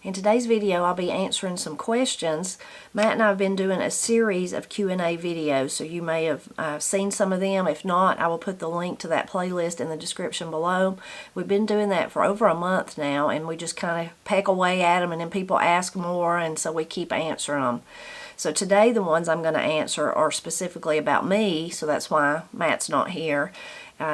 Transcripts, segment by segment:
In today's video, I'll be answering some questions. Matt and I have been doing a series of Q&A videos, so you may have seen some of them. If not, I will put the link to that playlist in the description below. We've been doing that for over a month now, and we just kind of peck away at them, and then people ask more, and so we keep answering them. So today, the ones I'm going to answer are specifically about me, so that's why Matt's not here.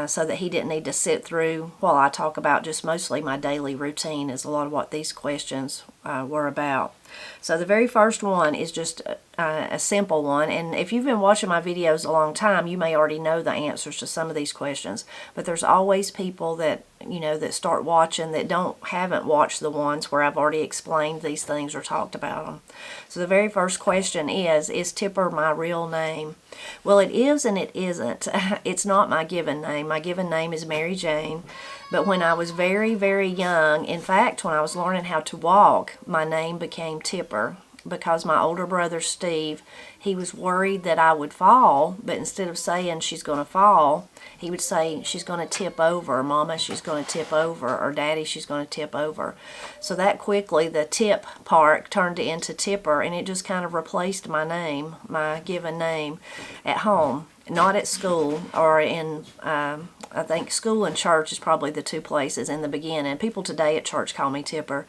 So that he didn't need to sit through while I talk about just mostly my daily routine is a lot of what these questions were about. So the very first one is just a simple one, and if you've been watching my videos a long time, you may already know the answers to some of these questions, but there's always people that, you know, that start watching that haven't watched the ones where I've already explained these things or talked about them. So the very first question is Tipper my real name? Well, it is and it isn't. It's not my given name. My given name is Mary Jane. But when I was very, very young, in fact, when I was learning how to walk, my name became Tipper because my older brother, Steve, he was worried that I would fall, but instead of saying she's going to fall, he would say she's going to tip over, Mama, she's going to tip over, or Daddy, she's going to tip over. So that quickly, the tip part turned into Tipper, and it just kind of replaced my name, my given name, at home. Not at school or in, I think school and church is probably the two places in the beginning. People today at church call me Tipper,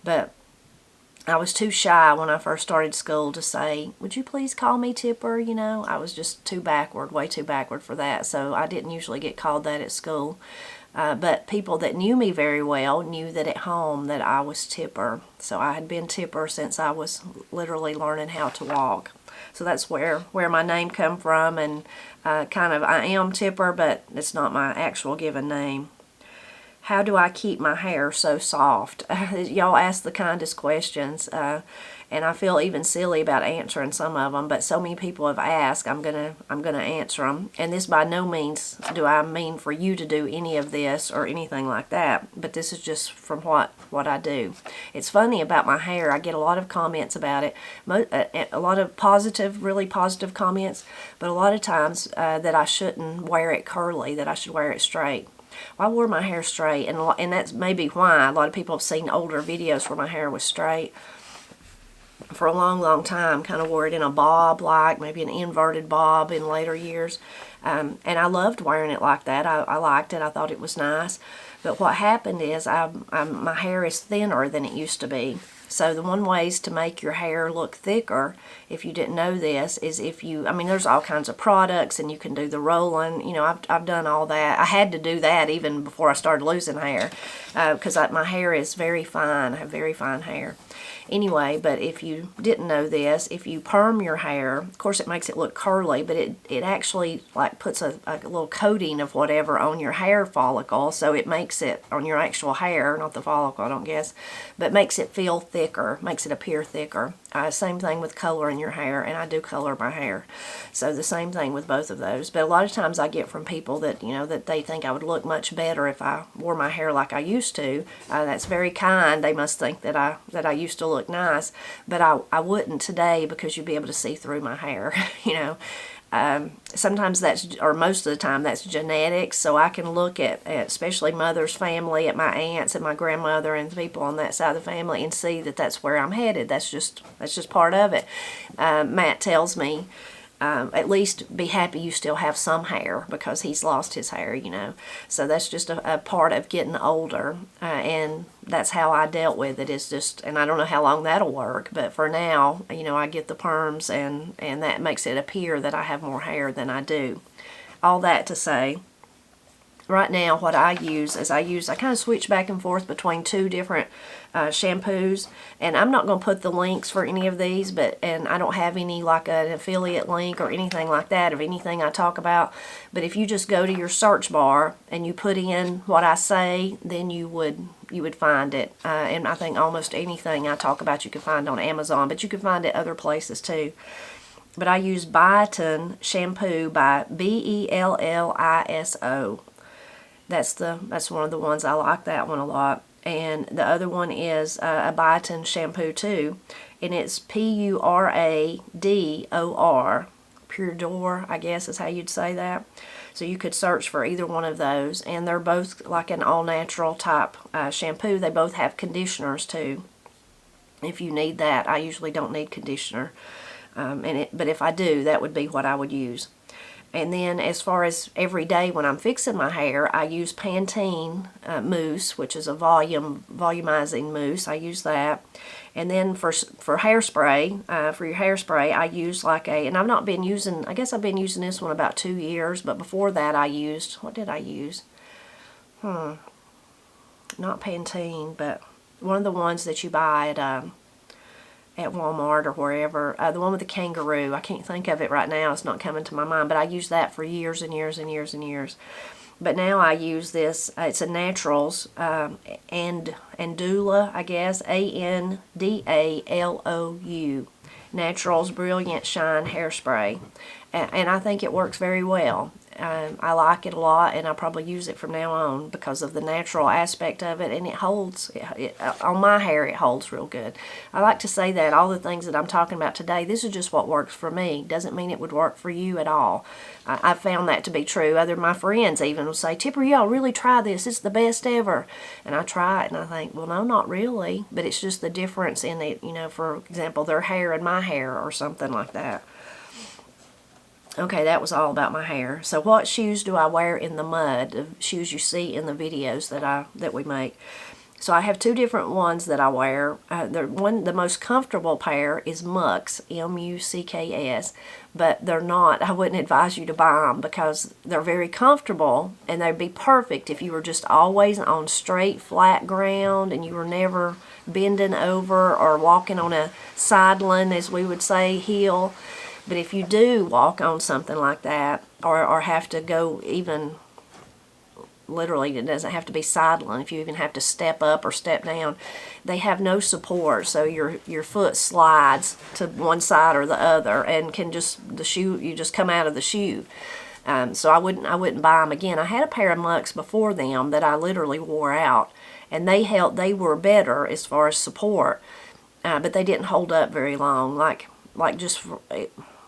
but I was too shy when I first started school to say, would you please call me Tipper? You know, I was just too backward, way too backward for that, so I didn't usually get called that at school. But people that knew me very well knew that at home that I was Tipper. So I had been Tipper since I was literally learning how to walk. So that's where my name come from, and kind of I am Tipper, but it's not my actual given name. How do I keep my hair so soft? Y'all ask the kindest questions, and I feel even silly about answering some of them, but so many people have asked, I'm gonna answer them. And this by no means do I mean for you to do any of this or anything like that, but this is just from what I do. It's funny about my hair. I get a lot of comments about it, a lot of positive, really positive comments, but a lot of times that I shouldn't wear it curly, that I should wear it straight. Well, I wore my hair straight, and that's maybe why a lot of people have seen older videos where my hair was straight. For a long, long time, kind of wore it in a bob, like maybe an inverted bob in later years. And I loved wearing it like that. I liked it. I thought it was nice. But what happened is my hair is thinner than it used to be. So the one ways to make your hair look thicker, if you didn't know this, is if you, I mean, there's all kinds of products, and you can do the rolling. You know, I've done all that. I had to do that even before I started losing hair, because my hair is very fine. I have very fine hair. Anyway, but if you didn't know this, if you perm your hair, of course it makes it look curly, but it actually like puts a little coating of whatever on your hair follicle, so it makes it on your actual hair, not the follicle, I don't guess, but makes it feel thicker, makes it appear thicker. Same thing with coloring your hair, and I do color my hair, so the same thing with both of those. But a lot of times I get from people that, you know, that they think I would look much better if I wore my hair like I used to. That's very kind. They must think that I used to look nice, but I wouldn't today, because you'd be able to see through my hair. You know, sometimes that's, or most of the time, that's genetics. So I can look at especially mother's family, at my aunts and my grandmother and the people on that side of the family, and see that that's where I'm headed. That's just part of it. Matt tells me, at least be happy you still have some hair, because he's lost his hair, you know. So that's just a part of getting older, and that's how I dealt with it. Is just, and I don't know how long that'll work, but for now, you know, I get the perms, and that makes it appear that I have more hair than I do. All that to say, right now what I use is I kind of switch back and forth between two different shampoos, and I'm not going to put the links for any of these, and I don't have any like an affiliate link or anything like that of anything I talk about, but if you just go to your search bar and you put in what I say, then you would find it, and I think almost anything I talk about you can find on Amazon, but you can find it other places too. But I use Biotin shampoo by Belliso. That's one of the ones. I like that one a lot. And the other one is a Biotin shampoo too, and it's Purador, Purador, I guess is how you'd say that. So you could search for either one of those, and they're both like an all-natural type shampoo. They both have conditioners too. if you need that. I usually don't need conditioner, but if I do, that would be what I would use. And then as far as every day when I'm fixing my hair, I use Pantene mousse, which is a volumizing mousse. I use that. And then for hairspray, for your hairspray, I use like and I've not been using, I guess I've been using this one about 2 years, but before that I used, what did I use? Not Pantene, but one of the ones that you buy at Walmart or wherever, the one with the kangaroo. I can't think of it right now. It's not coming to my mind, but I used that for years and years and years and years. But now I use this, it's a Naturals, Andalou, I guess, Andalou, Naturals Brilliant Shine Hairspray. And I think it works very well. I like it a lot, and I'll probably use it from now on because of the natural aspect of it, and it holds, on my hair it holds real good. I like to say that all the things that I'm talking about today, this is just what works for me. Doesn't mean it would work for you at all. I've found that to be true. Other my friends even will say, Tipper, y'all really try this. It's the best ever. And I try it, and I think, well, no, not really. But it's just the difference in it, you know, for example, their hair and my hair or something like that. Okay, that was all about my hair. So what shoes do I wear in the mud? The shoes you see in the videos that we make. So I have 2 different ones that I wear. The most comfortable pair is Mucks, M-U-C-K-S, but they're not. I wouldn't advise you to buy them because they're very comfortable, and they'd be perfect if you were just always on straight, flat ground and you were never bending over or walking on a sideline, as we would say, heel. But if you do walk on something like that, or have to go even, literally, it doesn't have to be sideline, if you even have to step up or step down, they have no support, so your foot slides to one side or the other, and can just, you just come out of the shoe. So I wouldn't buy them again. I had a pair of Mucks before them that I literally wore out, and they were better as far as support, but they didn't hold up very long, like just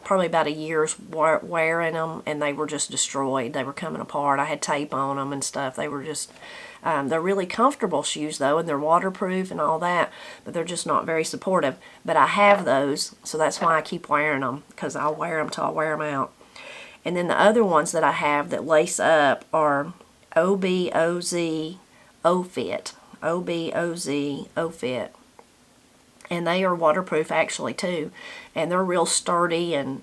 probably about a year's wearing them, and they were just destroyed. They were coming apart. I had tape on them and stuff. They were just, they're really comfortable shoes though, and they're waterproof and all that, but they're just not very supportive. But I have those, so that's why I keep wearing them, because I'll wear them till I wear them out. And then the other ones that I have that lace up are OBOZ O-Fit. OBOZ O-Fit. And they are waterproof actually too, and they're real sturdy and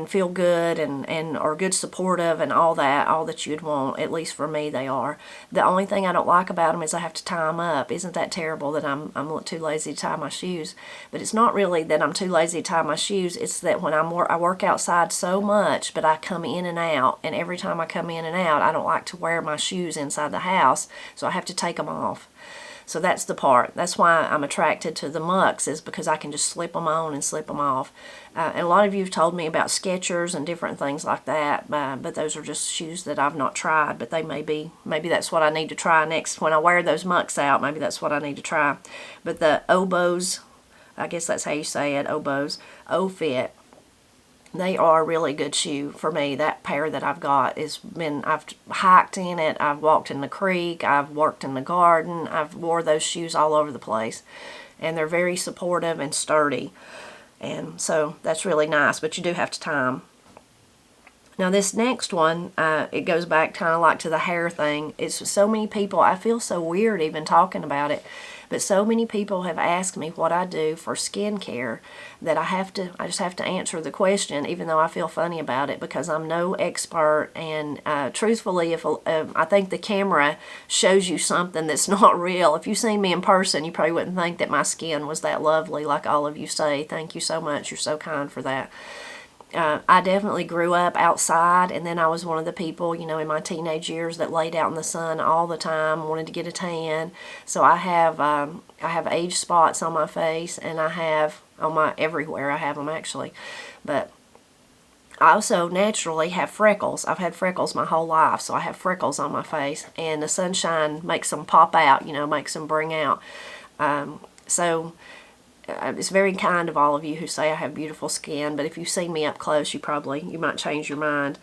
feel good and are good supportive and all that you'd want. At least for me, they are. The only thing I don't like about them is I have to tie them up. Isn't that terrible that I'm too lazy to tie my shoes? But it's not really that I'm too lazy to tie my shoes. It's that when I work outside so much, but I come in and out, and every time I come in and out, I don't like to wear my shoes inside the house, so I have to take them off. So that's the part. That's why I'm attracted to the Mucks, is because I can just slip them on and slip them off. And a lot of you have told me about Skechers and different things like that, but those are just shoes that I've not tried. But they maybe that's what I need to try next. When I wear those Mucks out, maybe that's what I need to try. But the Obos, I guess that's how you say it, Obos, O-Fit, they are a really good shoe for me. That pair that I've got I've hiked in it, I've walked in the creek, I've worked in the garden, I've wore those shoes all over the place. And they're very supportive and sturdy. And so that's really nice, but you do have to tie them. Now this next one, it goes back kind of like to the hair thing. It's so many people, I feel so weird even talking about it, but so many people have asked me what I do for skincare that I just have to answer the question, even though I feel funny about it, because I'm no expert. And truthfully, if I think the camera shows you something that's not real. If you seen me in person, you probably wouldn't think that my skin was that lovely like all of you say. Thank you so much. You're so kind for that. I definitely grew up outside, and then I was one of the people, you know, in my teenage years that laid out in the sun all the time, wanted to get a tan. So I have age spots on my face, and I have on my everywhere. I have them actually, but I also naturally have freckles. I've had freckles my whole life, so I have freckles on my face, and the sunshine makes them pop out, you know, makes them bring out. So it's very kind of all of you who say I have beautiful skin, but if you see me up close, you might change your mind.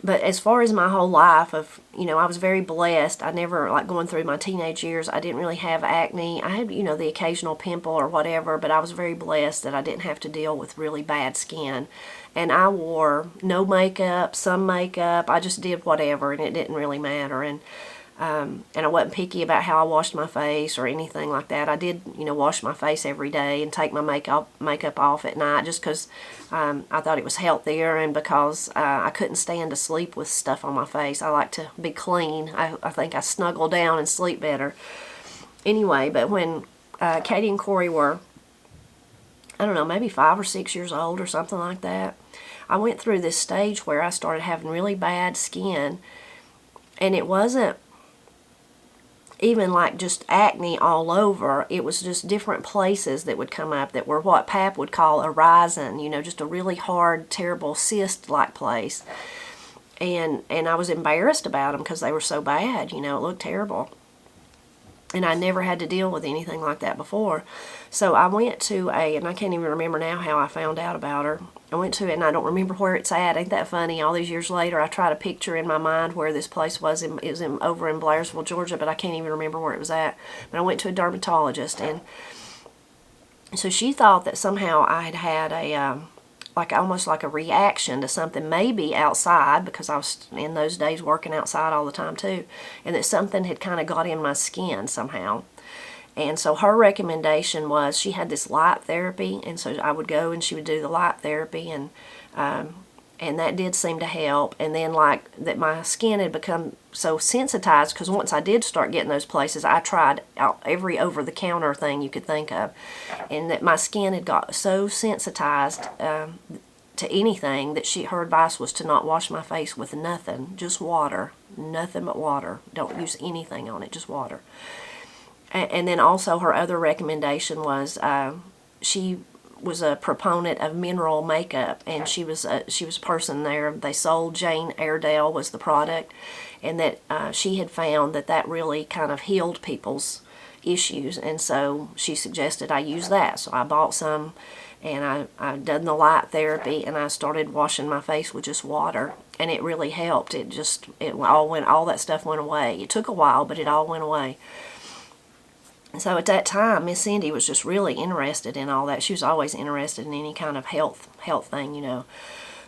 But as far as my whole life of, I was very blessed. I never, like going through my teenage years, I didn't really have acne. I had, the occasional pimple or whatever, but I was very blessed that I didn't have to deal with really bad skin. And I wore no makeup, some makeup. I just did whatever, and it didn't really matter. And I wasn't picky about how I washed my face or anything like that. I did, wash my face every day and take my makeup off at night just because I thought it was healthier, and because I couldn't stand to sleep with stuff on my face. I like to be clean. I think I snuggle down and sleep better. Anyway, but when Katie and Corey were, I don't know, maybe 5 or 6 years old or something like that, I went through this stage where I started having really bad skin, and it wasn't even like just acne all over. It was just different places that would come up that were what Pap would call a rising, just a really hard, terrible cyst-like place. And I was embarrassed about them because they were so bad, it looked terrible. And I never had to deal with anything like that before. So I went to and I can't even remember now how I found out about her. I went to it, and I don't remember where it's at. Ain't that funny? All these years later, I try to picture in my mind where this place was. It was over in Blairsville, Georgia, but I can't even remember where it was at. But I went to a dermatologist, and so she thought that somehow I had a almost like a reaction to something, maybe outside, because I was in those days working outside all the time too, and that something had kind of got in my skin somehow. And so her recommendation was, she had this light therapy, and so I would go and she would do the light therapy, and that did seem to help. And then like that my skin had become so sensitized, because once I did start getting those places, I tried every over-the-counter thing you could think of, and that my skin had got so sensitized to anything that her advice was to not wash my face with nothing, just water, nothing but water. Don't use anything on it, just water. And then also her other recommendation was she was a proponent of mineral makeup, and she was a person there. They sold Jane Airedale was the product, and that she had found that really kind of healed people's issues, and so she suggested I use that. So I bought some, and I done the light therapy, and I started washing my face with just water, and it really helped. All that stuff went away. It took a while, but it all went away. So at that time, Miss Cindy was just really interested in all that. She was always interested in any kind of health thing,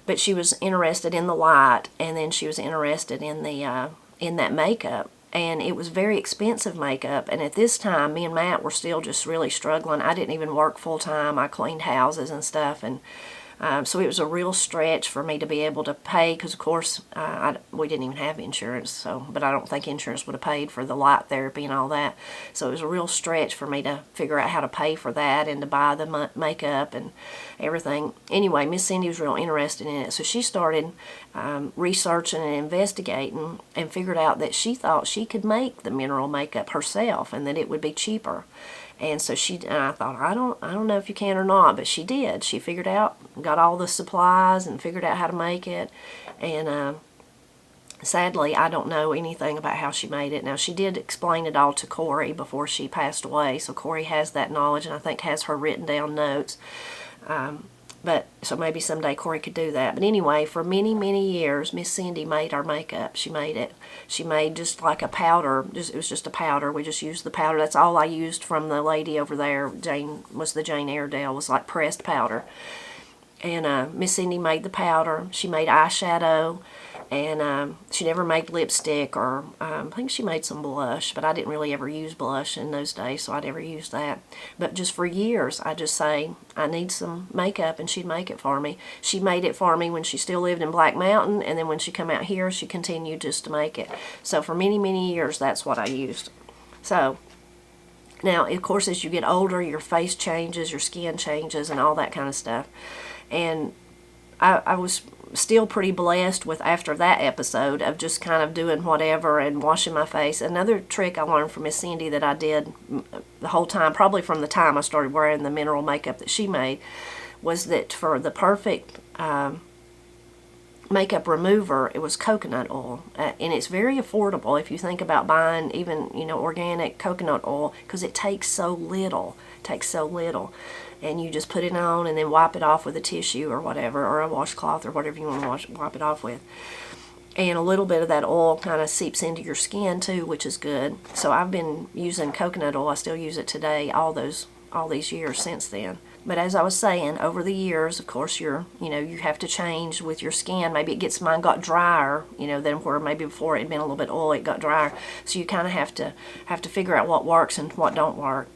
But she was interested in the light, and then she was interested in that makeup. And it was very expensive makeup. And at this time, me and Matt were still just really struggling. I didn't even work full time. I cleaned houses and stuff, and so it was a real stretch for me to be able to pay, because of course we didn't even have insurance, but I don't think insurance would have paid for the light therapy and all that. So it was a real stretch for me to figure out how to pay for that and to buy the makeup and everything. Anyway, Miss Cindy was real interested in it, so she started researching and investigating, and figured out that she thought she could make the mineral makeup herself, and that it would be cheaper. And so I thought, I don't know if you can or not, but she did. She figured out, got all the supplies and figured out how to make it. And sadly, I don't know anything about how she made it. Now, she did explain it all to Corey before she passed away, so Corey has that knowledge, and I think has her written down notes. So maybe someday Corey could do that. But anyway, for many, many years, Miss Cindy made our makeup. She made it. She made just like a powder. It was just a powder. We just used the powder. That's all I used from the lady over there. Jane Airedale, was like pressed powder. And Miss Cindy made the powder. She made eyeshadow. And she never made lipstick, or I think she made some blush, but I didn't really ever use blush in those days, so I never used that. But just for years, I just say, I need some makeup, and she'd make it for me. She made it for me when she still lived in Black Mountain, and then when she come out here, she continued just to make it. So for many, many years, that's what I used. So now, of course, as you get older, your face changes, your skin changes, and all that kind of stuff. And I was still pretty blessed with, after that episode, of just kind of doing whatever and washing my face. Another trick I learned from Miss Cindy that I did the whole time, probably from the time I started wearing the mineral makeup that she made, was that for the perfect makeup remover, it was coconut oil. And it's very affordable if you think about buying even, organic coconut oil, because it takes so little. And you just put it on and then wipe it off with a tissue or whatever, or a washcloth or whatever you want to wipe it off with. And a little bit of that oil kind of seeps into your skin too, which is good. So I've been using coconut oil. I still use it today, all these years since then. But as I was saying, over the years, of course, you have to change with your skin. Maybe mine got drier, than where maybe before it had been a little bit oily, it got drier. So you kind of have to figure out what works and what don't work.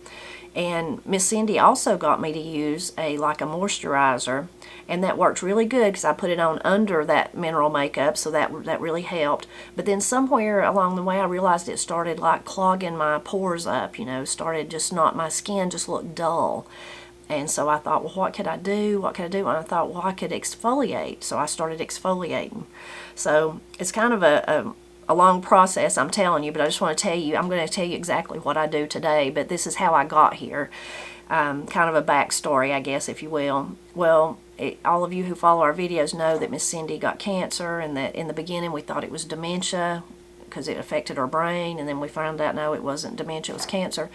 And Miss Cindy also got me to use like a moisturizer, and that worked really good because I put it on under that mineral makeup, so that really helped. But then somewhere along the way I realized it started like clogging my pores up, started just my skin just looked dull. And so I thought, well, what could I do? What could I do? And I thought, well, I could exfoliate. So I started exfoliating. So it's kind of a long process, I'm telling you, but I just want to tell you, I'm going to tell you exactly what I do today, but this is how I got here. Kind of a backstory, I guess, if you will. Well, all of you who follow our videos know that Miss Cindy got cancer, and that in the beginning we thought it was dementia because it affected her brain, and then we found out, no, it wasn't dementia, it was cancer.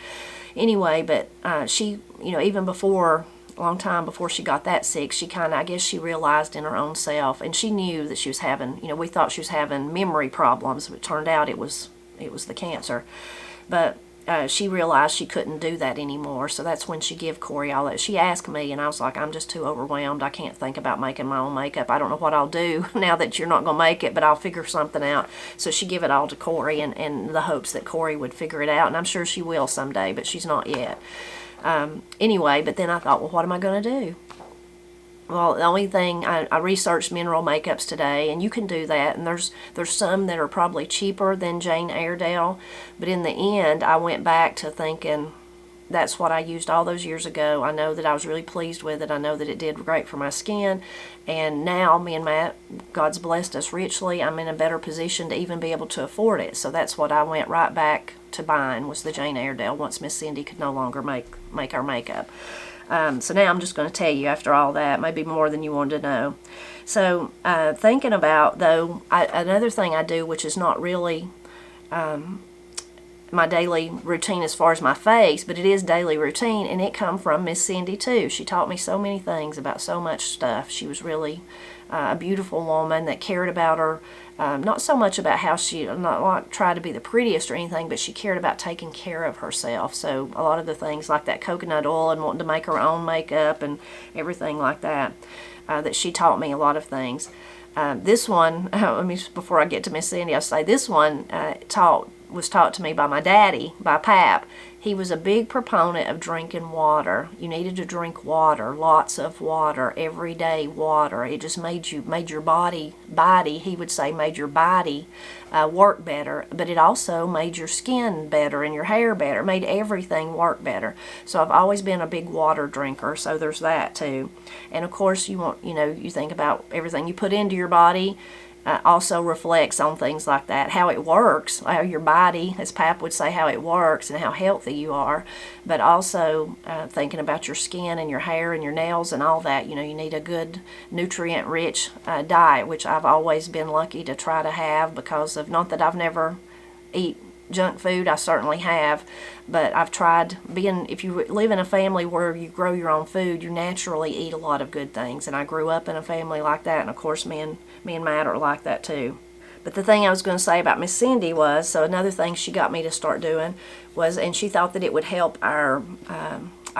Anyway, but she, even before, a long time before she got that sick, she I guess she realized in her own self, and she knew that she was having, we thought she was having memory problems, but it turned out it was the cancer. But she realized she couldn't do that anymore, so that's when she gave Corey all that. She asked me, and I was like, I'm just too overwhelmed. I can't think about making my own makeup. I don't know what I'll do now that you're not going to make it, but I'll figure something out. So she gave it all to Corey, and the hopes that Corey would figure it out, and I'm sure she will someday, but she's not yet. Anyway, but then I thought, well, what am I going to do? Well, the only thing, I researched mineral makeups today, and you can do that, and there's some that are probably cheaper than Jane Iredale, but in the end, I went back to thinking, that's what I used all those years ago. I know that I was really pleased with it. I know that it did great for my skin, and now me and Matt, God's blessed us richly, I'm in a better position to even be able to afford it, so that's what I went right back to buying, was the Jane Iredale, once Miss Cindy could no longer make our makeup. So now I'm just going to tell you after all that, maybe more than you wanted to know. So thinking about, though, another thing I do, which is not really my daily routine as far as my face, but it is daily routine, and it come from Miss Cindy too. She taught me so many things about so much stuff. She was really a beautiful woman that cared about her, not so much about how she, not like try to be the prettiest or anything, but she cared about taking care of herself. So a lot of the things like that coconut oil and wanting to make her own makeup and everything like that, that she taught me a lot of things. This one, before I get to Miss Cindy, I'll say this one was taught to me by my daddy, by Pap. He was a big proponent of drinking water. You needed to drink water, lots of water, every day water. It just made your body, he would say, made your body work better, but it also made your skin better and your hair better, made everything work better. So I've always been a big water drinker, so there's that too. And of course you think about everything you put into your body, also reflects on things like that, how it works, how your body, as Pap would say, how it works and how healthy you are, but also thinking about your skin and your hair and your nails and all that. You need a good nutrient-rich diet, which I've always been lucky to try to have, because of, not that I've never eat junk food, I certainly have, but I've tried if you live in a family where you grow your own food, you naturally eat a lot of good things, and I grew up in a family like that, and of course me and Matt are like that too. But the thing I was going to say about Miss Cindy was, so another thing she got me to start doing was, and she thought that it would help our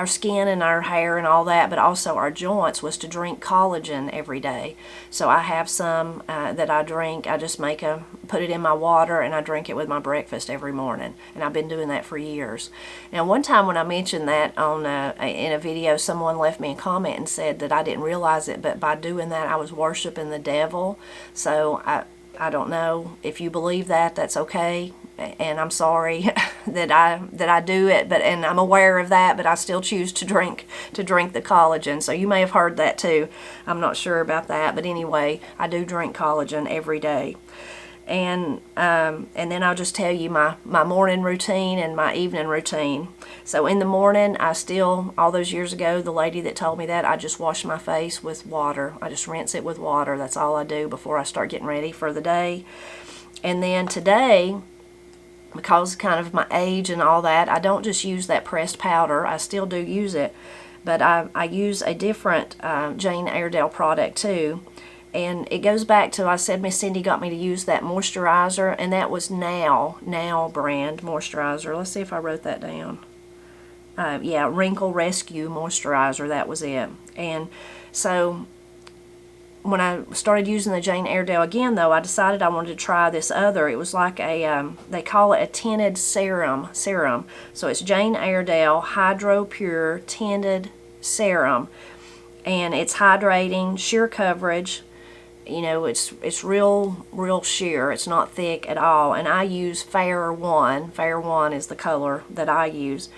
skin and our hair and all that, but also our joints, was to drink collagen every day. So I have some that I drink. I just put it in my water, and I drink it with my breakfast every morning, and I've been doing that for years. Now, one time when I mentioned that in a video, someone left me a comment and said that I didn't realize it, but by doing that I was worshiping the devil. So I don't know if you believe that. That's okay, and I'm sorry that I do it, and I'm aware of that, but I still choose to drink the collagen. So you may have heard that too. I'm not sure about that, but anyway, I do drink collagen every day. And then I'll just tell you my morning routine and my evening routine. So in the morning, all those years ago, the lady that told me that, I just wash my face with water. I just rinse it with water. That's all I do before I start getting ready for the day. And then today, because kind of my age and all that, I don't just use that pressed powder. I still do use it, but I use a different Jane Iredale product too. And it goes back to, I said Miss Cindy got me to use that moisturizer, and that was Now brand moisturizer. Let's see if I wrote that down. Yeah, Wrinkle Rescue Moisturizer, that was it. And so when I started using the Jane Airedale again, though, I decided I wanted to try this other. It was like a, they call it a tinted serum. So it's Jane Airedale Hydro Pure Tinted Serum. And it's hydrating, sheer coverage. You know, it's real sheer. It's not thick at all. And I use Fair 1. Fair 1 is the color that I use.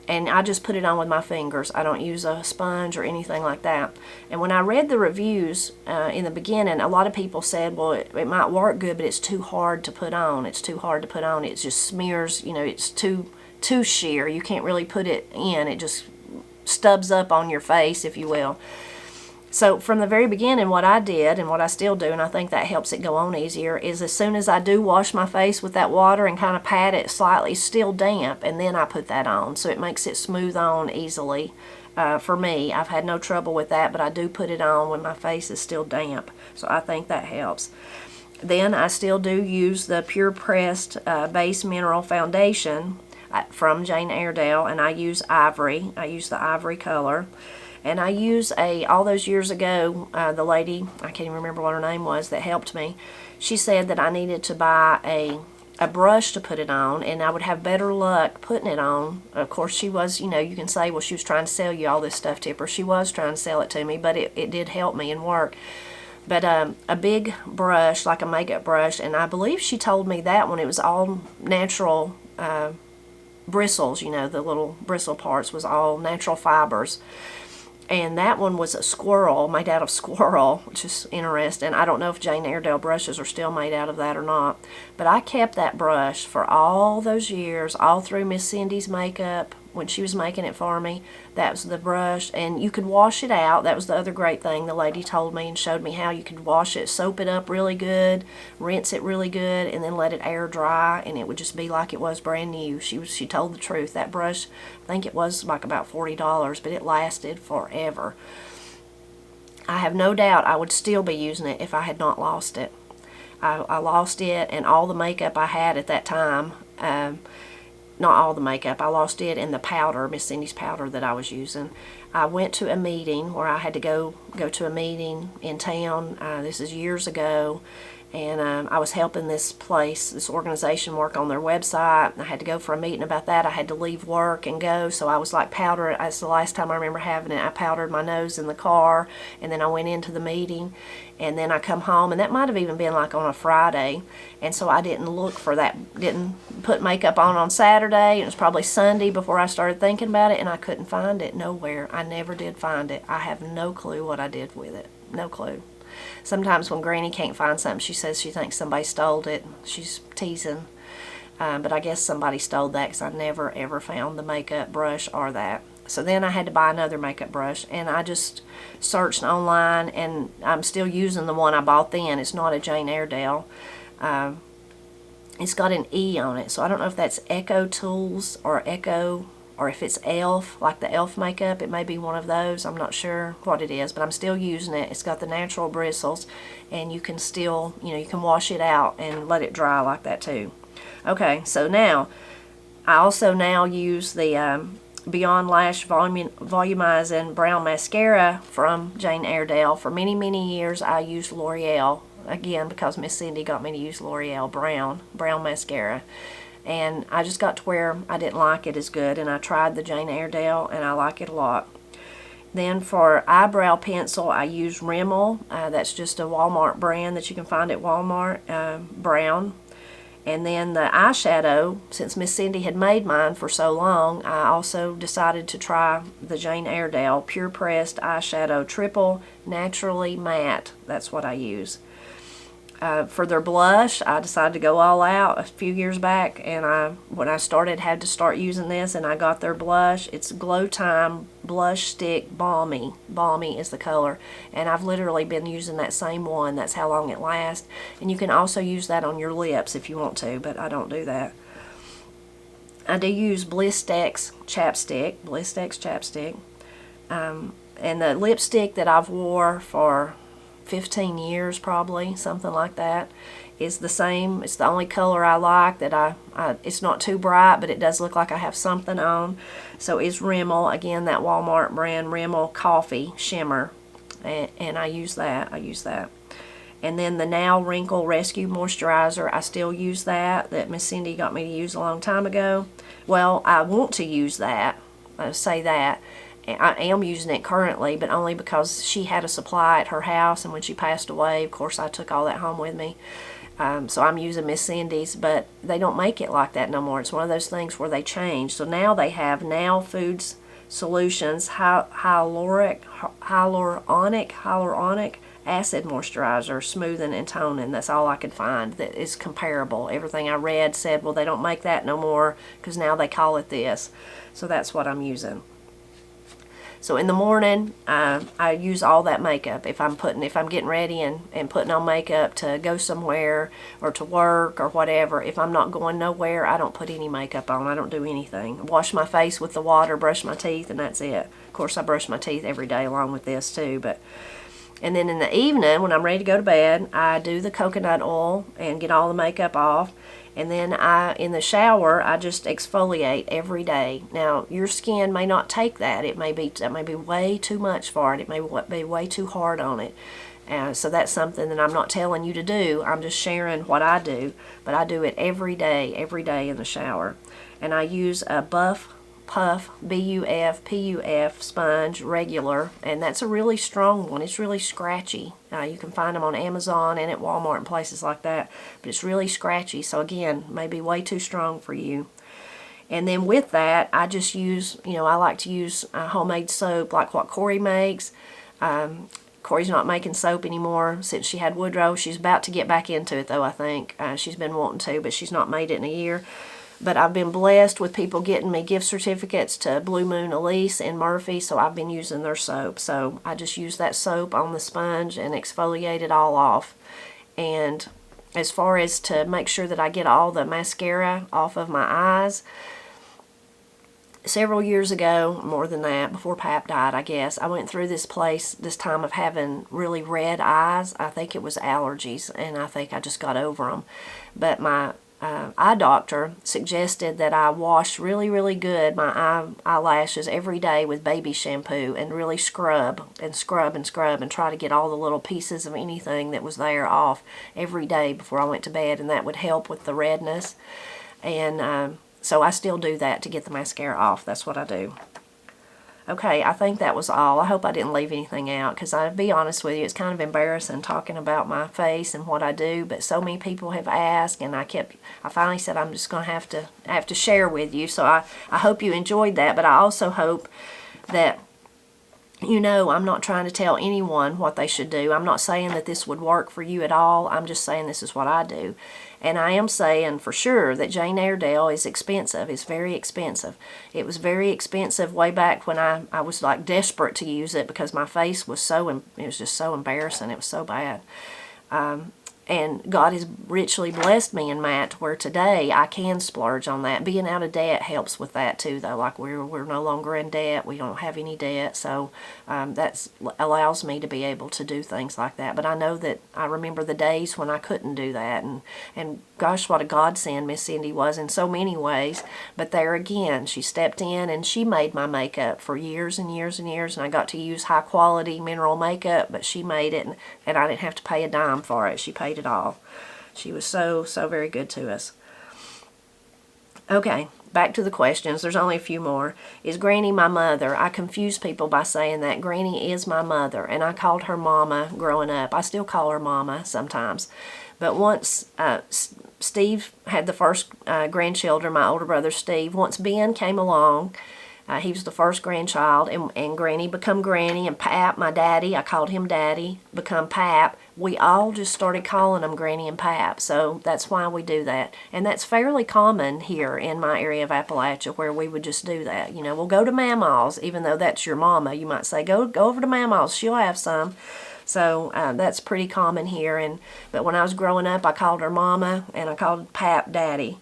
And I just put it on with my fingers. I don't use a sponge or anything like that. And when I read the reviews in the beginning, a lot of people said, well, it might work good, but it's too hard to put on. It's too hard to put on. It just smears, you know, it's too sheer. You can't really put it in. It just stubs up on your face, if you will. So from the very beginning, what I did, and what I still do, and I think that helps it go on easier, is as soon as I do wash my face with that water and kind of pat it slightly, still damp, and then I put that on. So it makes it smooth on easily. For me, I've had no trouble with that, but I do put it on when my face is still damp. So I think that helps. Then I still do use the Pure Pressed Base Mineral Foundation from Jane Airedale, and I use Ivory. I use the Ivory color. And I use all those years ago, the lady, I can't even remember what her name was, that helped me, she said that I needed to buy a brush to put it on, and I would have better luck putting it on. Of course, she was, you know, you can say, well, she was trying to sell you all this stuff, Tipper. She was trying to sell it to me, but it did help me and work. But a big brush, like a makeup brush, and I believe she told me that when it was all natural bristles, you know, the little bristle parts was all natural fibers. And that one was a squirrel, made out of squirrel, which is interesting. I don't know if Jane Airedale brushes are still made out of that or not. But I kept that brush for all those years, all through Miss Cindy's makeup, when she was making it for me. That was the brush. And you could wash it out. That was the other great thing the lady told me and showed me how you could wash it, soap it up really good, rinse it really good, and then let it air dry, and it would just be like it was brand new. She told the truth. That brush, I think it was like about $40, but it lasted forever. I have no doubt I would still be using it if I had not lost it. I lost it and all the makeup I had at that time. Not all the makeup. I lost it and the powder, Miss Cindy's powder that I was using. I went to a meeting where I had to go to a meeting in town. This is years ago. And I was helping this organization work on their website. I had to go for a meeting about that. I had to leave work and go, so I was like powdering. That's the last time I remember having it. I powdered my nose in the car, and then I went into the meeting, and then I come home, and that might have even been like on a Friday, and so I didn't look for that, didn't put makeup on Saturday. It was probably Sunday before I started thinking about it, and I couldn't find it nowhere. I never did find it. I have no clue what I did with it. No clue. Sometimes when Granny can't find something, she says she thinks somebody stole it. She's teasing. But I guess somebody stole that because I never ever found the makeup brush or that. So then I had to buy another makeup brush, and I just searched online, and I'm still using the one I bought then. It's not a Jane Airedale. It's got an E on it, so I don't know if that's Echo Tools or Echo, or if it's e.l.f., like the e.l.f. makeup. It may be one of those. I'm not sure what it is, but I'm still using it. It's got the natural bristles, and you can still, you know, you can wash it out and let it dry like that too. Okay, so now, I also now use the Beyond Lash Volumizing Brown Mascara from Jane Airedale. For many, many years, I used L'Oreal, again, because Miss Cindy got me to use L'Oreal brown mascara. And I just got to where I didn't like it as good, and I tried the Jane Airedale, and I like it a lot. Then for eyebrow pencil, I use Rimmel. That's just a Walmart brand that you can find at Walmart, brown. And then the eyeshadow, since Miss Cindy had made mine for so long, I also decided to try the Jane Airedale Pure Pressed Eyeshadow Triple Naturally Matte. That's what I use. For their blush, I decided to go all out a few years back, and when I had to start using this, and I got their blush. It's Glow Time Blush Stick Balmy. Balmy is the color, and I've literally been using that same one. That's how long it lasts. And you can also use that on your lips if you want to, but I don't do that. I do use Blistex chapstick. And the lipstick that I've wore for 15 years probably, something like that. Is the same. It's the only color I like that it's not too bright, but it does look like I have something on. So is Rimmel, again, that Walmart brand Rimmel Coffee Shimmer, and I use that. And then the Now Wrinkle Rescue Moisturizer, I still use that Miss Cindy got me to use a long time ago. Well, I want to use that. I say that. I am using it currently, but only because she had a supply at her house, and when she passed away, of course, I took all that home with me. So I'm using Miss Cindy's, but they don't make it like that no more. It's one of those things where they change. So now they have Now Foods Solutions hyaluronic acid moisturizer, smoothing and toning. That's all I could find that is comparable. Everything I read said, well, they don't make that no more because now they call it this. So that's what I'm using. So in the morning, I use all that makeup. If I'm getting ready and putting on makeup to go somewhere or to work or whatever, if I'm not going nowhere, I don't put any makeup on. I don't do anything. Wash my face with the water, brush my teeth, and that's it. Of course, I brush my teeth every day along with this too. And then in the evening, when I'm ready to go to bed, I do the coconut oil and get all the makeup off. And then in the shower, I just exfoliate every day. Now, your skin may not take that. That may be way too much for it. It may be way too hard on it. So that's something that I'm not telling you to do. I'm just sharing what I do. But I do it every day in the shower. And I use a Buff Puff Puff sponge regular, and that's a really strong one. It's really scratchy. You can find them on Amazon and at Walmart and places like that, but it's really scratchy, so again, maybe way too strong for you. And then with that, I just use, I like to use homemade soap like what Corey makes. Corey's not making soap anymore since she had Woodrow. She's about to get back into it though, I think. She's been wanting to, but she's not made it in a year. But I've been blessed with people getting me gift certificates to Blue Moon Elise and Murphy, so I've been using their soap. So I just use that soap on the sponge and exfoliate it all off. And as far as to make sure that I get all the mascara off of my eyes, several years ago, more than that, before Pap died, I guess, I went through this time of having really red eyes. I think it was allergies, and I think I just got over them. But my eye doctor suggested that I wash really good my eyelashes every day with baby shampoo and really scrub and try to get all the little pieces of anything that was there off every day before I went to bed, and that would help with the redness. And so I still do that to get the mascara off. That's what I do. Okay, I think that was all. I hope I didn't leave anything out, because I'll be honest with you, it's kind of embarrassing talking about my face and what I do, but so many people have asked, and I finally said I'm just going to have to share with you. So I hope you enjoyed that, but I also hope that I'm not trying to tell anyone what they should do. I'm not saying that this would work for you at all. I'm just saying this is what I do. And I am saying for sure that Jane Airedale is expensive. It's very expensive. It was very expensive way back when I was like desperate to use it because my face was it was just so embarrassing. It was so bad. And God has richly blessed me in Matt to where today I can splurge on that. Being out of debt helps with that too, though. Like we're no longer in debt. We don't have any debt. So that allows me to be able to do things like that. But I know that I remember the days when I couldn't do that. And gosh, what a godsend Miss Cindy was in so many ways. But there again, she stepped in and she made my makeup for years and years and years. And I got to use high quality mineral makeup, but she made it, and I didn't have to pay a dime for it. She paid it all. She was so very good to us. Okay, back to the questions. There's only a few more. Is Granny my mother? I confuse people by saying that. Granny is my mother, and I called her Mama growing up. I still call her Mama sometimes. But once Steve had the first grandchildren, my older brother Steve, once Ben came along, he was the first grandchild, and Granny become Granny, and Pap, my daddy, I called him Daddy, become Pap. We all just started calling them Granny and Pap, so that's why we do that. And that's fairly common here in my area of Appalachia, where we would just do that. We'll go to Mama's, even though that's your mama. You might say, go over to Mama's, she'll have some. So that's pretty common here. But when I was growing up, I called her Mama, and I called Pap Daddy.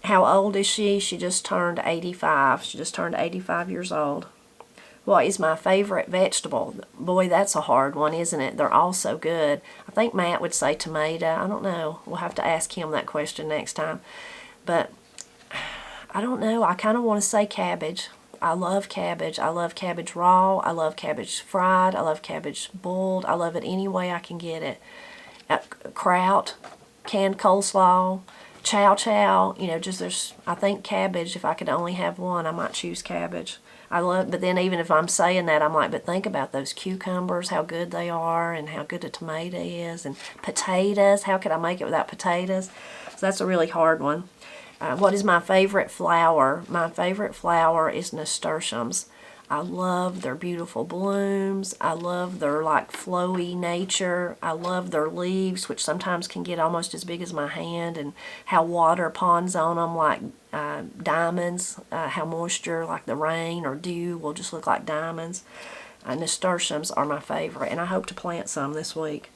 How old is she? She just turned 85. She just turned 85 years old. What is my favorite vegetable? Boy, that's a hard one, isn't it? They're all so good. I think Matt would say tomato. I don't know. We'll have to ask him that question next time. But I don't know. I kind of want to say cabbage. I love cabbage. I love cabbage raw. I love cabbage fried. I love cabbage boiled. I love it any way I can get it. Kraut, canned coleslaw, chow chow. You know, just there's, I think cabbage, if I could only have one, I might choose cabbage. I love, but then even if I'm saying that, I'm like, but think about those cucumbers, how good they are, and how good a tomato is, and potatoes. How could I make it without potatoes? So that's a really hard one. What is my favorite flower? My favorite flower is nasturtiums. I love their beautiful blooms. I love their like flowy nature. I love their leaves, which sometimes can get almost as big as my hand, and how water ponds on them like diamonds, how moisture like the rain or dew will just look like diamonds. Nasturtiums are my favorite, and I hope to plant some this week.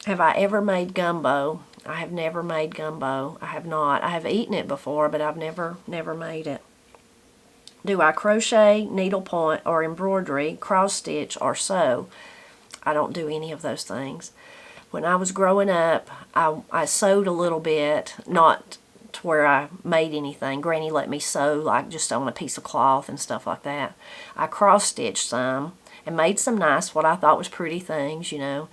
Have I ever made gumbo? I have never made gumbo. I have not. I have eaten it before, but I've never made it. Do I crochet, needlepoint, or embroidery, cross stitch, or sew? I don't do any of those things. When I was growing up, I sewed a little bit, not to where I made anything. Granny let me sew like just on a piece of cloth and stuff like that. I cross stitched some and made some nice, what I thought was pretty things, you know.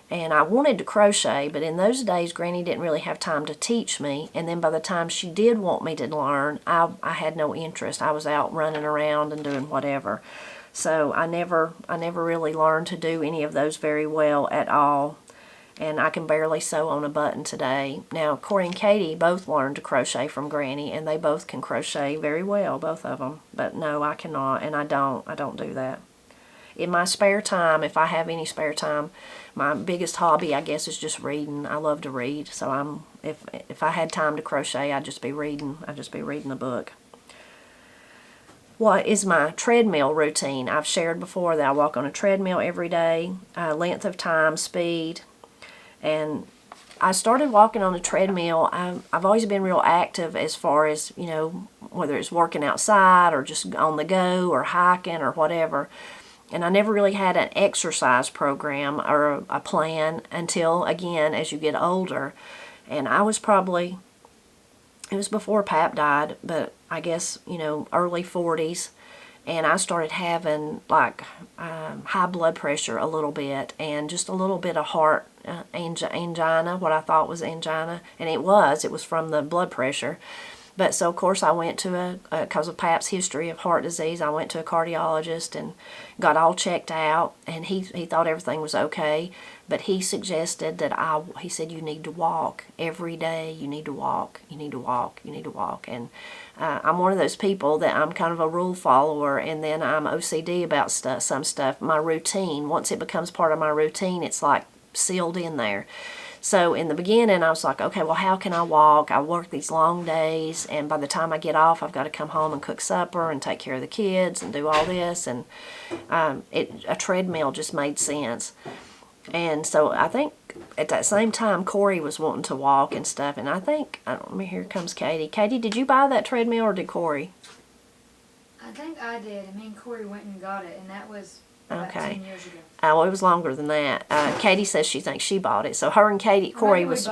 And I wanted to crochet, but in those days, Granny didn't really have time to teach me. And then by the time she did want me to learn, I had no interest. I was out running around and doing whatever. So I never really learned to do any of those very well at all. And I can barely sew on a button today. Now, Corey and Katie both learned to crochet from Granny, and they both can crochet very well, both of them. But no, I cannot, and I don't do that. In my spare time, if I have any spare time, my biggest hobby, I guess, is just reading. I love to read, so if I had time to crochet, I'd just be reading. I'd just be reading a book. What is my treadmill routine? I've shared before that I walk on a treadmill every day, length of time, speed, and I started walking on a treadmill. I've always been real active as far as, you know, whether it's working outside or just on the go or hiking or whatever. And I never really had an exercise program or a plan until, again, as you get older. And I was probably, it was before Pap died, but I guess, you know, early 40s. And I started having, like, high blood pressure a little bit and just a little bit of heart angina, what I thought was angina. And it was from the blood pressure. But so, of course, I went to because of Pap's history of heart disease, I went to a cardiologist and got all checked out, and he thought everything was okay, but he suggested that he said, you need to walk every day, you need to walk, you need to walk, you need to walk, and I'm one of those people that I'm kind of a rule follower, and then I'm OCD about some stuff. My routine, once it becomes part of my routine, it's like sealed in there. So in the beginning, I was like, okay, well, how can I walk? I work these long days, and by the time I get off, I've got to come home and cook supper and take care of the kids and do all this, and a treadmill just made sense. And so I think at that same time, Corey was wanting to walk and stuff, and I think, here comes Katie. Katie, did you buy that treadmill or did Corey? I think I did, and me and Corey went and got it, and that was about 10 years ago. Well, it was longer than that. Katie says she thinks she bought it. So her and Corey was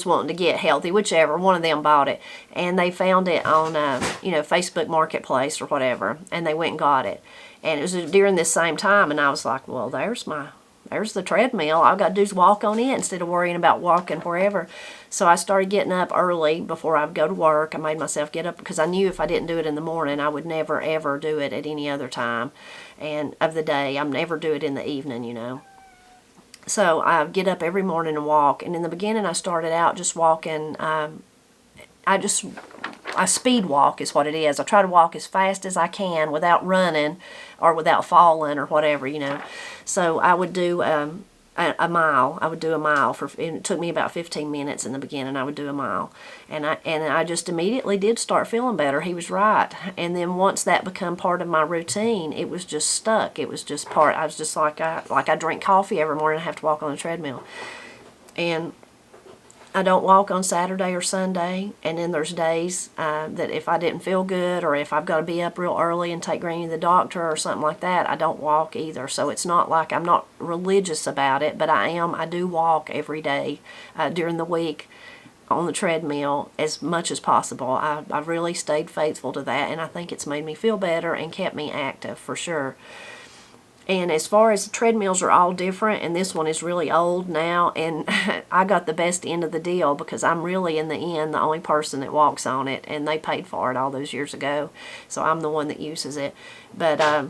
wanting to get healthy, whichever. One of them bought it. And they found it on, Facebook Marketplace or whatever. And they went and got it. And it was during this same time. And I was like, well, there's the treadmill. All I've got to do is walk on it instead of worrying about walking wherever. So I started getting up early before I would go to work. I made myself get up because I knew if I didn't do it in the morning, I would never, ever do it at any other time and of the day. I'd never do it in the evening, you know. So I get up every morning and walk. And in the beginning, I started out just walking. I speed walk is what it is. I try to walk as fast as I can without running or without falling or whatever, you know. So I would do a mile. I would do a mile and it took me about 15 minutes in the beginning. I would do a mile, and I just immediately did start feeling better. He was right. And then once that became part of my routine, it was just stuck. It was just part. I was just like I drink coffee every morning. I have to walk on the treadmill, and I don't walk on Saturday or Sunday, and then there's days that if I didn't feel good or if I've got to be up real early and take Granny to the doctor or something like that, I don't walk either. So it's not like I'm not religious about it, but I do walk every day during the week on the treadmill as much as possible. I've really stayed faithful to that, and I think it's made me feel better and kept me active for sure. And as far as the treadmills are all different, and this one is really old now, and I got the best end of the deal because I'm really, in the end, the only person that walks on it, and they paid for it all those years ago, so I'm the one that uses it. But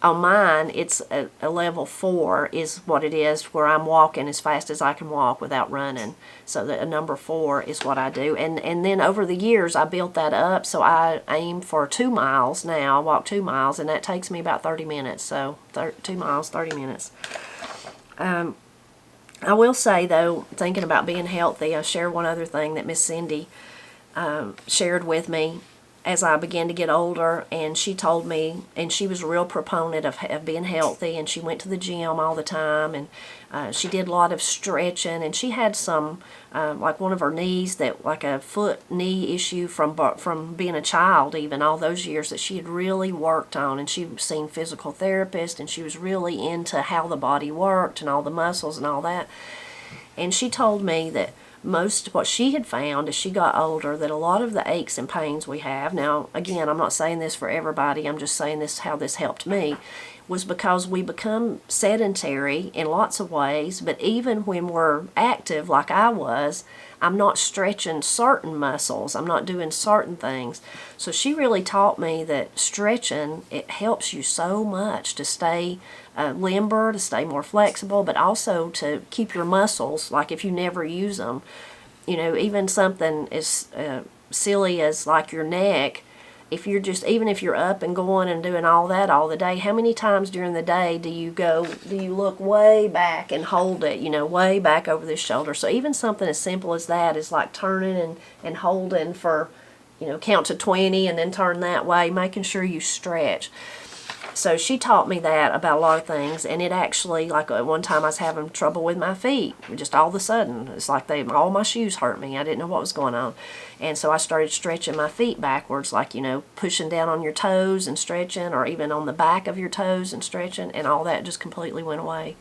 on mine, it's a level 4 is what it is, where I'm walking as fast as I can walk without running. So a number 4 is what I do. And then over the years, I built that up, so I aim for 2 miles now. I walk 2 miles, and that takes me about 30 minutes. So 2 miles, 30 minutes. I will say, though, thinking about being healthy, I share one other thing that Miss Cindy shared with me as I began to get older, and she told me, and she was a real proponent of being healthy, and she went to the gym all the time, and she did a lot of stretching, and she had some, like one of her knees, that like a foot knee issue from being a child, even all those years, that she had really worked on, and she'd seen physical therapists, and she was really into how the body worked and all the muscles and all that. And she told me that what she had found as she got older, that a lot of the aches and pains we have, now again, I'm not saying this for everybody, I'm just saying this how this helped me, was because we become sedentary in lots of ways, but even when we're active like I was, I'm not stretching certain muscles, I'm not doing certain things. So she really taught me that stretching, it helps you so much to stay limber, to stay more flexible, but also to keep your muscles, like if you never use them, even something as silly as like your neck, even if you're up and going and doing all that all the day, how many times during the day do you look way back and hold it, way back over the shoulder? So even something as simple as that is like turning and holding for, count to 20 and then turn that way, making sure you stretch. So she taught me that about a lot of things, and it actually, like at one time I was having trouble with my feet, just all of a sudden. It's like all my shoes hurt me. I didn't know what was going on. And so I started stretching my feet backwards, like, pushing down on your toes and stretching, or even on the back of your toes and stretching, and all that just completely went away.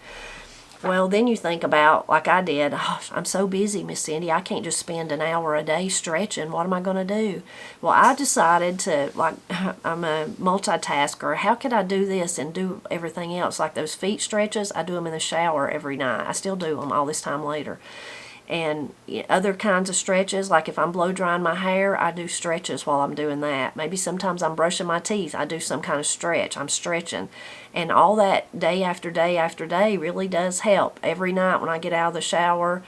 Well, then you think about, like I did, I'm so busy, Miss Cindy, I can't just spend an hour a day stretching. What am I going to do? Well, I decided to, I'm a multitasker. How could I do this and do everything else? Like those feet stretches, I do them in the shower every night. I still do them all this time later. And other kinds of stretches, like if I'm blow drying my hair, I do stretches while I'm doing that. Maybe sometimes I'm brushing my teeth, I do some kind of stretch. I'm stretching. And all that day after day after day really does help. Every night when I get out of the shower,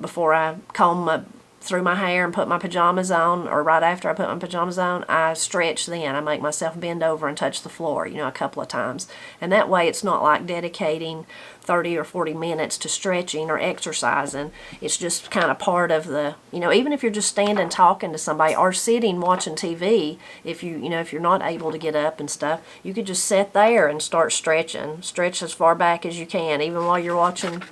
before I comb through my hair and put my pajamas on, or right after I put my pajamas on, I stretch then. I make myself bend over and touch the floor, a couple of times. And that way it's not like dedicating 30 or 40 minutes to stretching or exercising. It's just kind of part of the, even if you're just standing talking to somebody or sitting watching TV, if you're not able to get up and stuff, you could just sit there and start stretching. Stretch as far back as you can, even while you're watching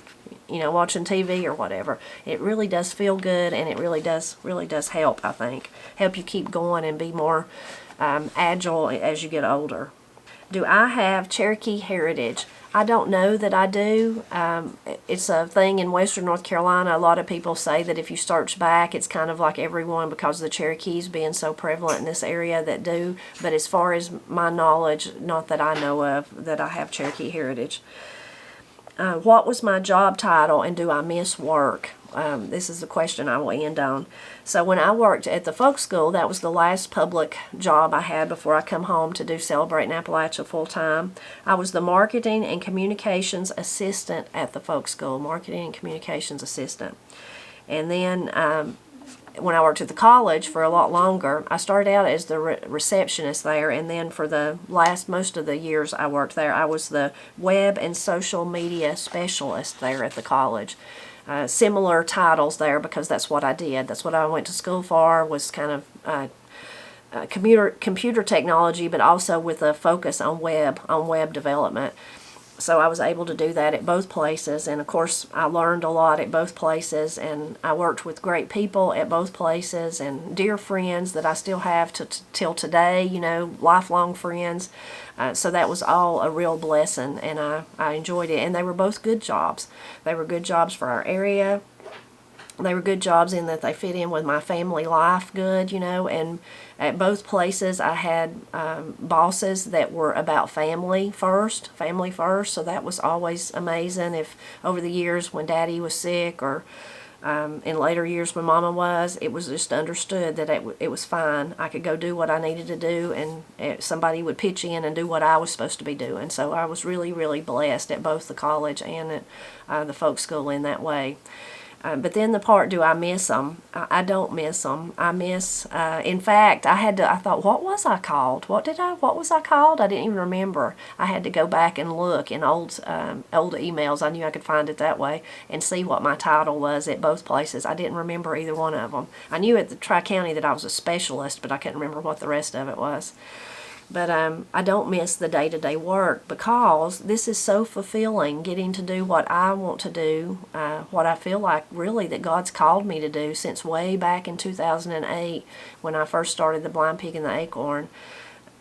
TV or whatever. It really does feel good, and it really does help, I think. Help you keep going and be more agile as you get older. Do I have Cherokee heritage? I don't know that I do. It's a thing in Western North Carolina. A lot of people say that if you search back, it's kind of like everyone, because of the Cherokees being so prevalent in this area, that do. But as far as my knowledge, not that I know of, that I have Cherokee heritage. What was my job title, and do I miss work? This is a question I will end on. So when I worked at the folk school, that was the last public job I had before I come home to do Celebrating Appalachia full time. I was the marketing and communications assistant at the folk school, marketing and communications assistant. And then when I worked at the college for a lot longer, I started out as the receptionist there, and then for the most of the years I worked there, I was the web and social media specialist there at the college. Similar titles there, because that's what I did. That's what I went to school for, was kind of computer technology, but also with a focus on web development. So I was able to do that at both places, and of course I learned a lot at both places, and I worked with great people at both places, and dear friends that I still have till today, you know, lifelong friends. So that was all a real blessing, and I enjoyed it, and they were both good jobs. They were good jobs for our area. They were good jobs in that they fit in with my family life good, you know, and at both places I had bosses that were about family first, so that was always amazing. If over the years when Daddy was sick, or in later years when Mama was, it was just understood that it was fine. I could go do what I needed to do, and somebody would pitch in and do what I was supposed to be doing. So I was really, really blessed at both the college and at the folk school in that way. But then the part, do I miss them? I don't miss them. I miss, in fact, I thought, what was I called? What was I called? I didn't even remember. I had to go back and look in old emails. I knew I could find it that way and see what my title was at both places. I didn't remember either one of them. I knew at the Tri-County that I was a specialist, but I couldn't remember what the rest of it was. But I don't miss the day-to-day work, because this is so fulfilling, getting to do what I want to do, what I feel like really that God's called me to do since way back in 2008 when I first started the Blind Pig and the Acorn.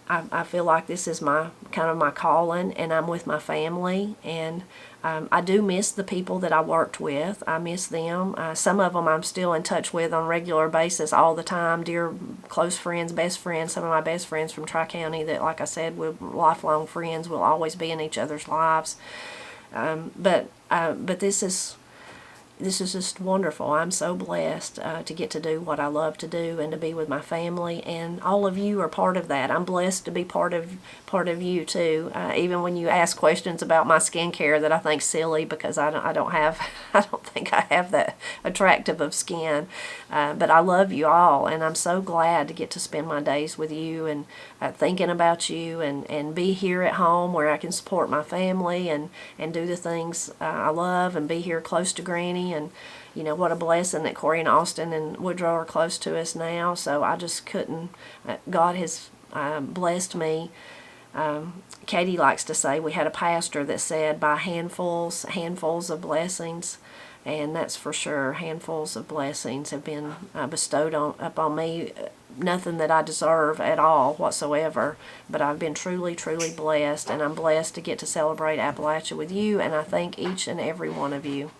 I feel like this is my kind of my calling, and I'm with my family, and I do miss the people that I worked with. I miss them. Some of them I'm still in touch with on a regular basis all the time. Dear close friends, best friends, some of my best friends from Tri-County that, like I said, we're lifelong friends. We'll always be in each other's lives. But this is just wonderful. I'm so blessed to get to do what I love to do and to be with my family, and all of you are part of that. I'm blessed to be part of you too. Even when you ask questions about my skincare that I think silly, because I don't think I have that attractive of skin, but I love you all, and I'm so glad to get to spend my days with you and thinking about you, and be here at home where I can support my family and do the things I love, and be here close to Granny. And you know, what a blessing that Corey and Austin and Woodrow are close to us now. So I just couldn't, God has blessed me. Katie likes to say, we had a pastor that said, by handfuls of blessings. And that's for sure. Handfuls of blessings have been bestowed upon me. Nothing that I deserve at all whatsoever, but I've been truly, truly blessed, and I'm blessed to get to celebrate Appalachia with you, and I thank each and every one of you.